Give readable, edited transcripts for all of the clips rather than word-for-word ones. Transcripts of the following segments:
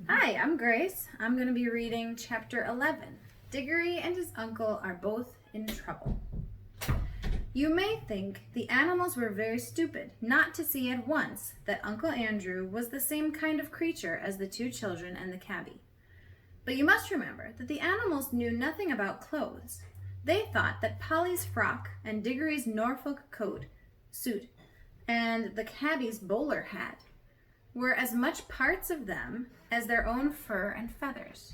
Hi, I'm Grace. I'm going to be reading chapter 11. Diggory and his uncle are both in trouble. You may think the animals were very stupid not to see at once that Uncle Andrew was the same kind of creature as the two children and the cabby. But you must remember that the animals knew nothing about clothes. They thought that Polly's frock and Diggory's Norfolk suit, and the cabby's bowler hat were as much parts of them as their own fur and feathers.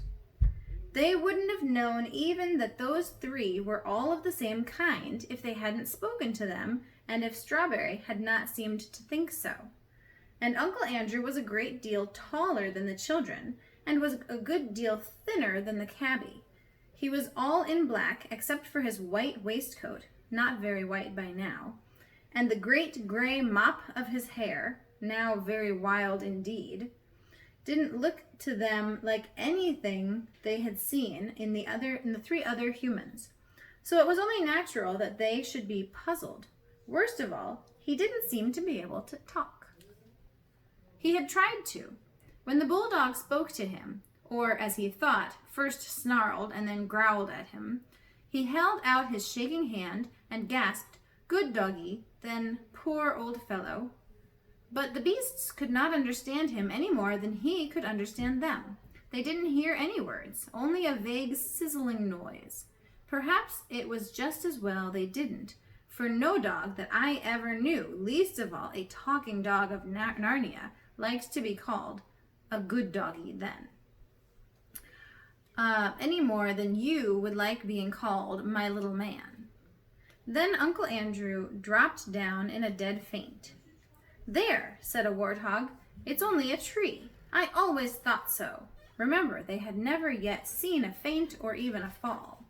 They wouldn't have known even that those three were all of the same kind if they hadn't spoken to them and if Strawberry had not seemed to think so. And Uncle Andrew was a great deal taller than the children and was a good deal thinner than the cabby. He was all in black except for his white waistcoat, not very white by now, and the great gray mop of his hair, now very wild indeed, didn't look to them like anything they had seen in the three other humans. So it was only natural that they should be puzzled. Worst of all, he didn't seem to be able to talk. He had tried to. When the bulldog spoke to him, or as he thought, first snarled and then growled at him, he held out his shaking hand and gasped, "Good doggie," then "Poor old fellow." But the beasts could not understand him any more than he could understand them. They didn't hear any words, only a vague sizzling noise. Perhaps it was just as well they didn't, for no dog that I ever knew, least of all a talking dog of Narnia, liked to be called a good doggie then. Any more than you would like being called my little man. Then Uncle Andrew dropped down in a dead faint. "There," said a warthog, "it's only a tree. I always thought so." Remember, they had never yet seen a faint or even a fall.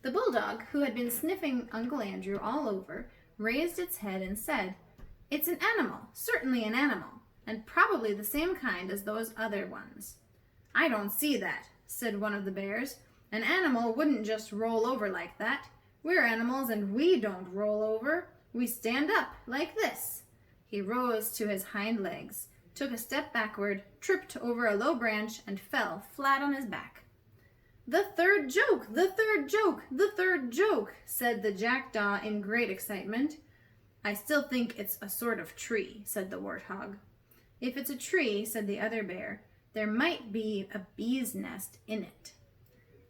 The bulldog, who had been sniffing Uncle Andrew all over, raised its head and said, "It's an animal, certainly an animal, and probably the same kind as those other ones." "I don't see that," said one of the bears. "An animal wouldn't just roll over like that. We're animals and we don't roll over. We stand up like this." He rose to his hind legs, took a step backward, tripped over a low branch, and fell flat on his back. "The third joke! The third joke! The third joke!" said the jackdaw in great excitement. "I still think it's a sort of tree," said the warthog. "If it's a tree," said the other bear, "there might be a bee's nest in it."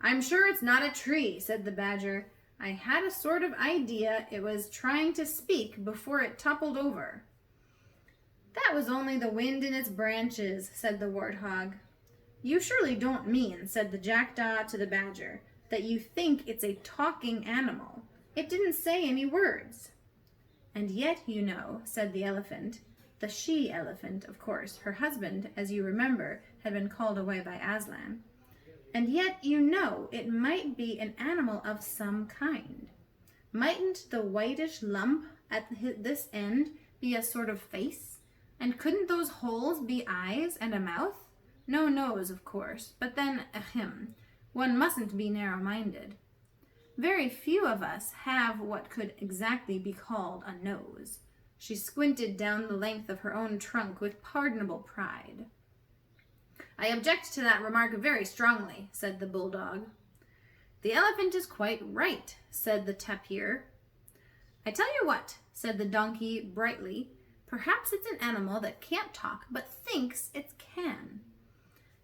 "I'm sure it's not a tree," said the badger. "I had a sort of idea it was trying to speak before it toppled over." "That was only the wind in its branches," said the warthog. "You surely don't mean," said the jackdaw to the badger, "that you think it's a talking animal. It didn't say any words." "And yet, you know," said the elephant, the she-elephant, of course. Her husband, as you remember, had been called away by Aslan. "And yet, you know, it might be an animal of some kind. Mightn't the whitish lump at this end be a sort of face? And couldn't those holes be eyes and a mouth? No nose, of course, but then, one mustn't be narrow-minded. Very few of us have what could exactly be called a nose." She squinted down the length of her own trunk with pardonable pride. "I object to that remark very strongly," said the bulldog. "The elephant is quite right," said the tapir. "I tell you what," said the donkey brightly, "perhaps it's an animal that can't talk but thinks it can."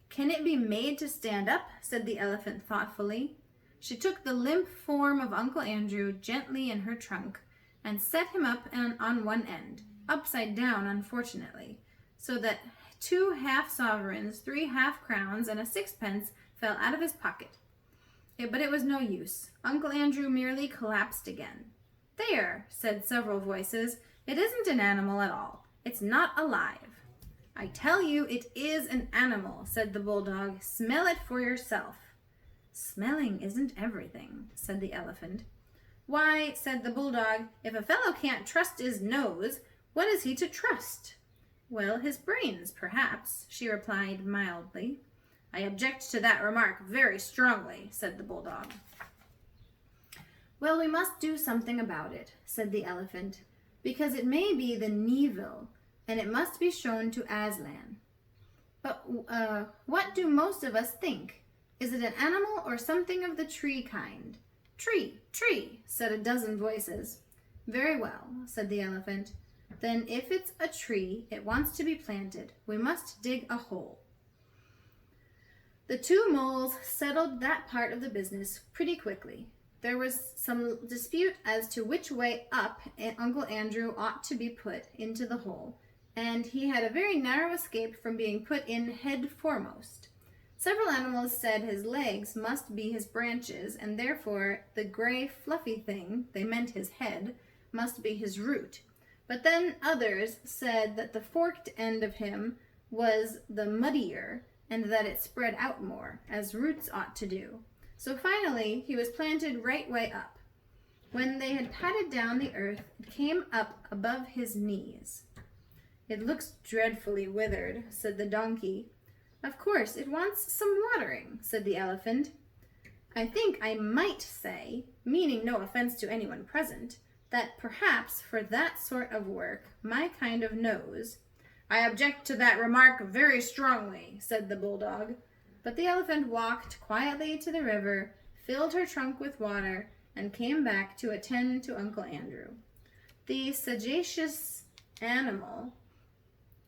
"Can it be made to stand up?" said the elephant thoughtfully. She took the limp form of Uncle Andrew gently in her trunk and set him up on one end, upside down unfortunately, so that 2 half-sovereigns, 3 half-crowns, and a sixpence fell out of his pocket. But it was no use. Uncle Andrew merely collapsed again. "There," said several voices, "it isn't an animal at all. It's not alive." "I tell you it is an animal," said the bulldog. "Smell it for yourself." "Smelling isn't everything," said the elephant. "Why," said the bulldog, "if a fellow can't trust his nose, what is he to trust?" "Well, his brains, perhaps," she replied mildly. "I object to that remark very strongly," said the bulldog. "Well, we must do something about it," said the elephant. because it may be the Neville, and it must be shown to Aslan. But what do most of us think? Is it an animal or something of the tree kind? Tree, tree, said a dozen voices. Very well, said the elephant. Then if it's a tree, it wants to be planted. We must dig a hole. The two moles settled that part of the business pretty quickly. There was some dispute as to which way up Uncle Andrew ought to be put into the hole, and he had a very narrow escape from being put in head foremost. Several animals said his legs must be his branches, and therefore the gray fluffy thing, they meant his head, must be his root. But then others said that the forked end of him was the muddier, and that it spread out more, as roots ought to do. So finally, he was planted right way up. When they had patted down the earth, it came up above his knees. It looks dreadfully withered, said the donkey. Of course, it wants some watering, said the elephant. I think I might say, meaning no offense to anyone present, that perhaps for that sort of work, my kind of nose— I object to that remark very strongly, said the bulldog. But the elephant walked quietly to the river, filled her trunk with water, and came back to attend to Uncle Andrew. The sagacious animal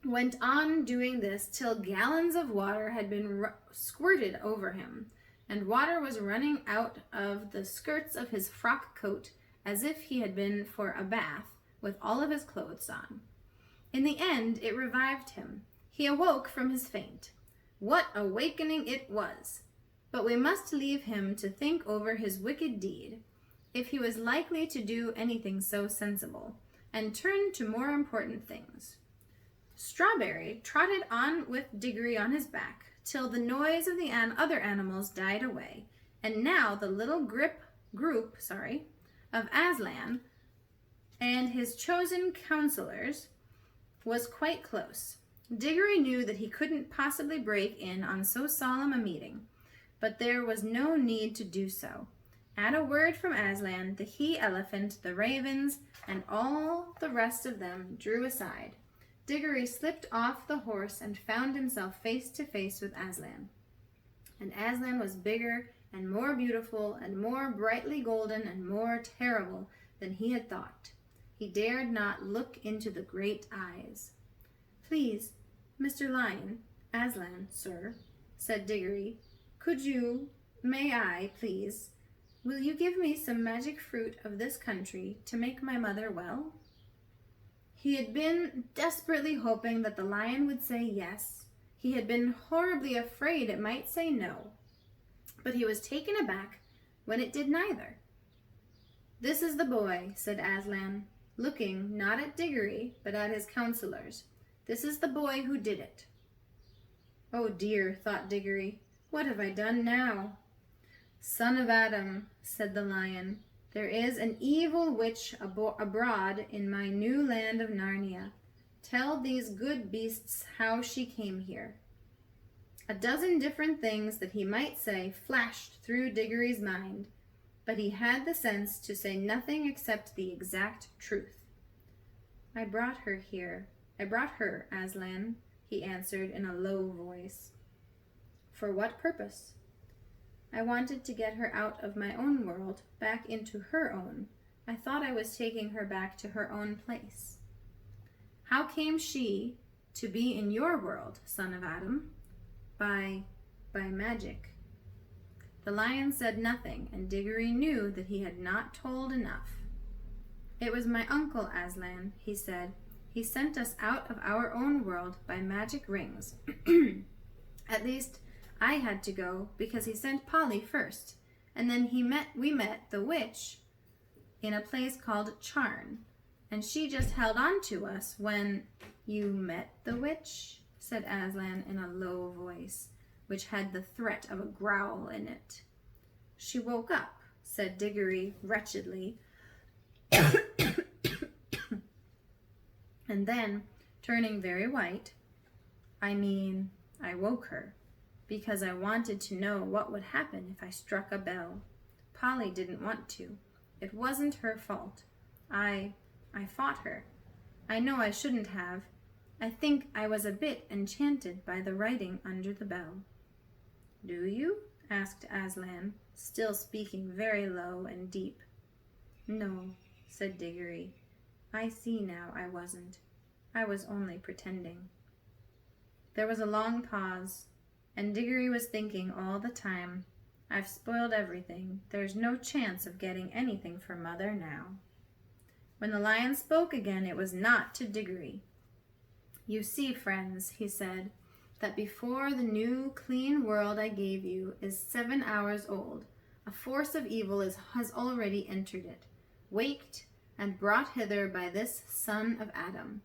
went on doing this till gallons of water had been squirted over him, and water was running out of the skirts of his frock coat as if he had been for a bath with all of his clothes on. In the end, it revived him. He awoke from his faint. What awakening it was! But we must leave him to think over his wicked deed, if he was likely to do anything so sensible, and turn to more important things. Strawberry trotted on with Diggory on his back, till the noise of the other animals died away, and now the little group of Aslan and his chosen counselors was quite close. Diggory knew that he couldn't possibly break in on so solemn a meeting, but there was no need to do so. At a word from Aslan, the he-elephant, the ravens, and all the rest of them drew aside. Diggory slipped off the horse and found himself face to face with Aslan. And Aslan was bigger and more beautiful and more brightly golden and more terrible than he had thought. He dared not look into the great eyes. Please, Mr. Lion, Aslan, sir, said Diggory, may I, please, will you give me some magic fruit of this country to make my mother well? He had been desperately hoping that the lion would say yes. He had been horribly afraid it might say no. But he was taken aback when it did neither. This is the boy, said Aslan, looking not at Diggory, but at his counselors. This is the boy who did it. Oh dear, thought Diggory, what have I done now? Son of Adam, said the lion, there is an evil witch abroad in my new land of Narnia. Tell these good beasts how she came here. A dozen different things that he might say flashed through Diggory's mind, but he had the sense to say nothing except the exact truth. I brought her, Aslan, he answered in a low voice. For what purpose? I wanted to get her out of my own world, back into her own. I thought I was taking her back to her own place. How came she to be in your world, son of Adam? By magic. The lion said nothing, and Diggory knew that he had not told enough. It was my uncle, Aslan, he said. He sent us out of our own world by magic rings. At least, I had to go because he sent Polly first, and then we met the witch in a place called Charn, and she just held on to us when— You met the witch? Said Aslan in a low voice, which had the threat of a growl in it. She woke up, said Diggory wretchedly, and then, turning very white, I woke her, because I wanted to know what would happen if I struck a bell. Polly didn't want to. It wasn't her fault. I fought her. I know I shouldn't have. I think I was a bit enchanted by the writing under the bell." "Do you?" asked Aslan, still speaking very low and deep. "No," said Diggory. "I see now I wasn't. I was only pretending." There was a long pause, and Diggory was thinking all the time, "I've spoiled everything. There's no chance of getting anything for Mother now." When the lion spoke again, it was not to Diggory. "You see, friends," he said, "that before the new, clean world I gave you is 7 hours old, a force of evil has already entered it, waked, and brought hither by this son of Adam.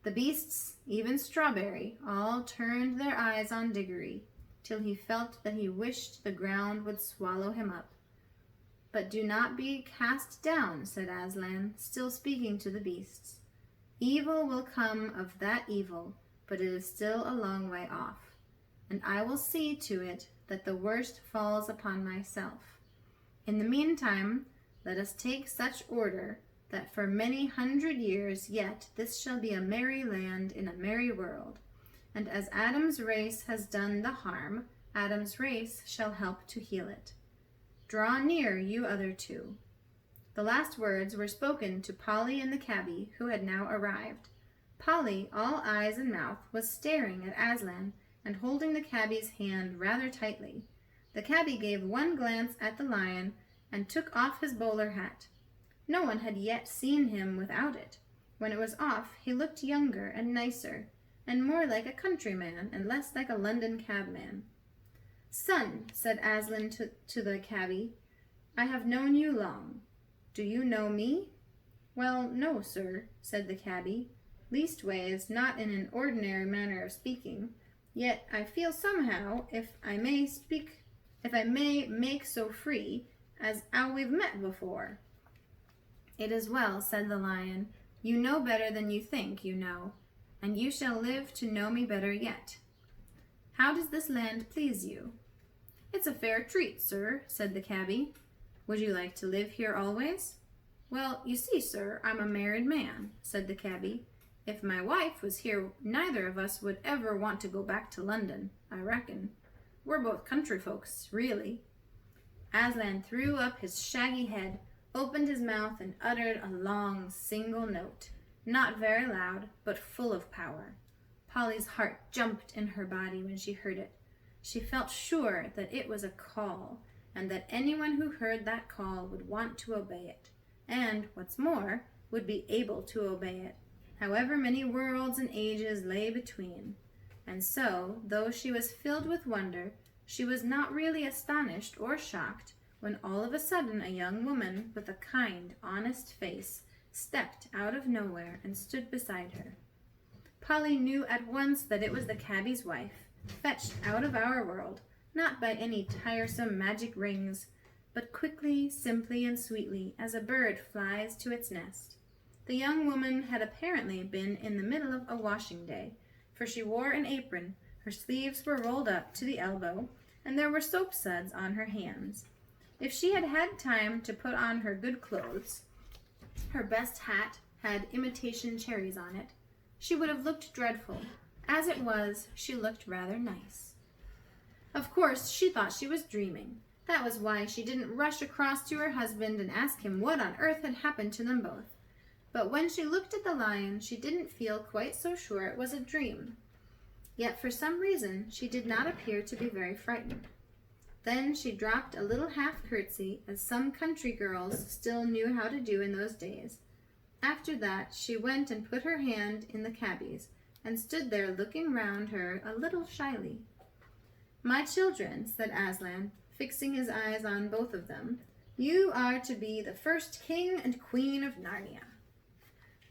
The beasts, even Strawberry, all turned their eyes on Diggory, till he felt that he wished the ground would swallow him up. But do not be cast down," said Aslan, still speaking to the beasts. "Evil will come of that evil, but it is still a long way off, and I will see to it that the worst falls upon myself. In the meantime, let us take such order that for many 100 years yet this shall be a merry land in a merry world, and as Adam's race has done the harm, Adam's race shall help to heal it. Draw near, you other two." The last words were spoken to Polly and the cabby, who had now arrived. Polly, all eyes and mouth, was staring at Aslan and holding the cabby's hand rather tightly. The cabby gave one glance at the lion and took off his bowler hat. No one had yet seen him without it. When it was off, he looked younger and nicer, and more like a countryman and less like a London cabman. "Son," said Aslan to the cabby, "I have known you long. Do you know me?" "Well, no, sir," said the cabby. "Leastways, not in an ordinary manner of speaking. Yet I feel somehow, if I may make so free, as 'ow we've met before." "It is well," said the lion. "You know better than you think you know, and you shall live to know me better yet. How does this land please you?" "It's a fair treat, sir," said the cabby. "Would you like to live here always?" "Well, you see, sir, I'm a married man," said the cabby. "If my wife was here, neither of us would ever want to go back to London, I reckon. We're both country folks, really." Aslan threw up his shaggy head, opened his mouth, and uttered a long, single note, not very loud, but full of power. Polly's heart jumped in her body when she heard it. She felt sure that it was a call, and that anyone who heard that call would want to obey it, and, what's more, would be able to obey it, however many worlds and ages lay between. And so, though she was filled with wonder, she was not really astonished or shocked when all of a sudden a young woman with a kind, honest face stepped out of nowhere and stood beside her. Polly knew at once that it was the cabby's wife, fetched out of our world, not by any tiresome magic rings, but quickly, simply, and sweetly, as a bird flies to its nest. The young woman had apparently been in the middle of a washing day, for she wore an apron, her sleeves were rolled up to the elbow, and there were soap suds on her hands. If she had had time to put on her good clothes, her best hat had imitation cherries on it, she would have looked dreadful. As it was, she looked rather nice. Of course, she thought she was dreaming. That was why she didn't rush across to her husband and ask him what on earth had happened to them both. But when she looked at the lion, she didn't feel quite so sure it was a dream. Yet for some reason, she did not appear to be very frightened. Then she dropped a little half-curtsy, as some country girls still knew how to do in those days. After that, she went and put her hand in the cabby's, and stood there looking round her a little shyly. "My children," said Aslan, fixing his eyes on both of them, "you are to be the first king and queen of Narnia."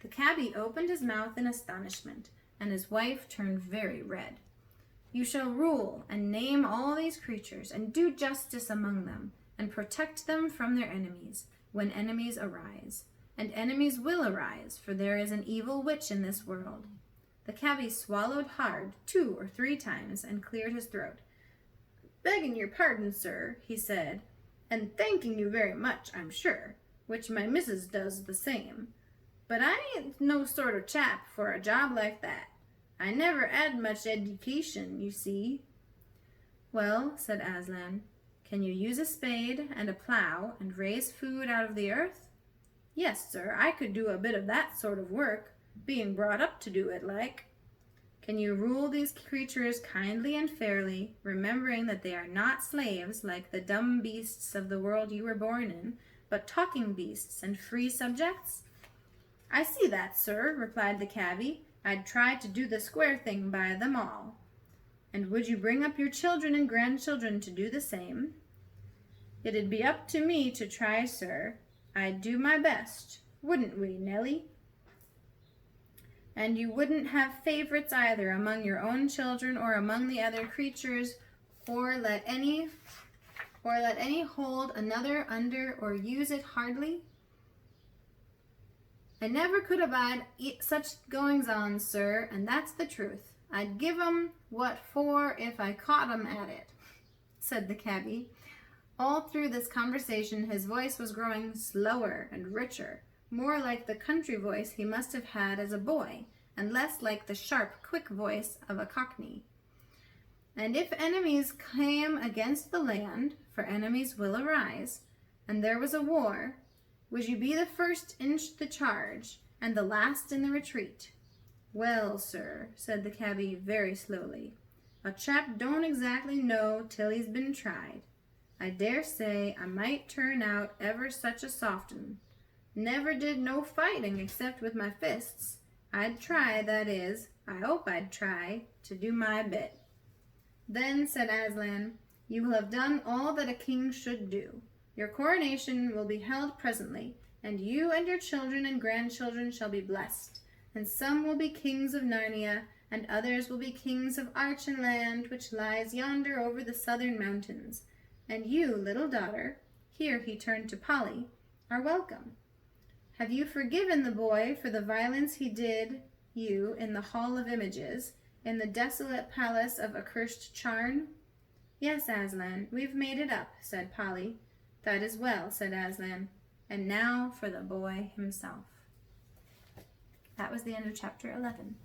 The cabby opened his mouth in astonishment, and his wife turned very red. "You shall rule and name all these creatures, and do justice among them, and protect them from their enemies, when enemies arise. And enemies will arise, for there is an evil witch in this world." The cabby swallowed hard 2 or 3 times and cleared his throat. "Begging your pardon, sir," he said, "and thanking you very much, I'm sure, which my missus does the same. But I ain't no sort of chap for a job like that. I never had much education, you see." "Well," said Aslan, "can you use a spade and a plow and raise food out of the earth?" "Yes, sir, I could do a bit of that sort of work, being brought up to do it, like." "Can you rule these creatures kindly and fairly, remembering that they are not slaves like the dumb beasts of the world you were born in, but talking beasts and free subjects?" "I see that, sir," replied the cabby. "I'd try to do the square thing by them all." "And would you bring up your children and grandchildren to do the same?" "It'd be up to me to try, sir. I'd do my best. Wouldn't we, Nellie?" "And you wouldn't have favorites either among your own children or among the other creatures, or let any hold another under or use it hardly?" "I never could abide such goings-on, sir, and that's the truth. I'd give 'em what for if I caught 'em at it," said the cabby. All through this conversation his voice was growing slower and richer, more like the country voice he must have had as a boy, and less like the sharp, quick voice of a Cockney. "And if enemies came against the land, for enemies will arise, and there was a war, would you be the first in the charge, and the last in the retreat?" "Well, sir," said the cabby very slowly, "a chap don't exactly know till he's been tried. I dare say I might turn out ever such a soft 'un. Never did no fighting except with my fists. I'd try, that is, I hope I'd try, to do my bit." "Then," said Aslan, "you will have done all that a king should do. Your coronation will be held presently, and you and your children and grandchildren shall be blessed, and some will be kings of Narnia, and others will be kings of Archenland, which lies yonder over the southern mountains. And you, little daughter," here he turned to Polly, "are welcome. Have you forgiven the boy for the violence he did you in the Hall of Images, in the desolate palace of accursed Charn?" "Yes, Aslan, we've made it up," said Polly. "That is well," said Aslan. "And now for the boy himself." That was the end of chapter 11.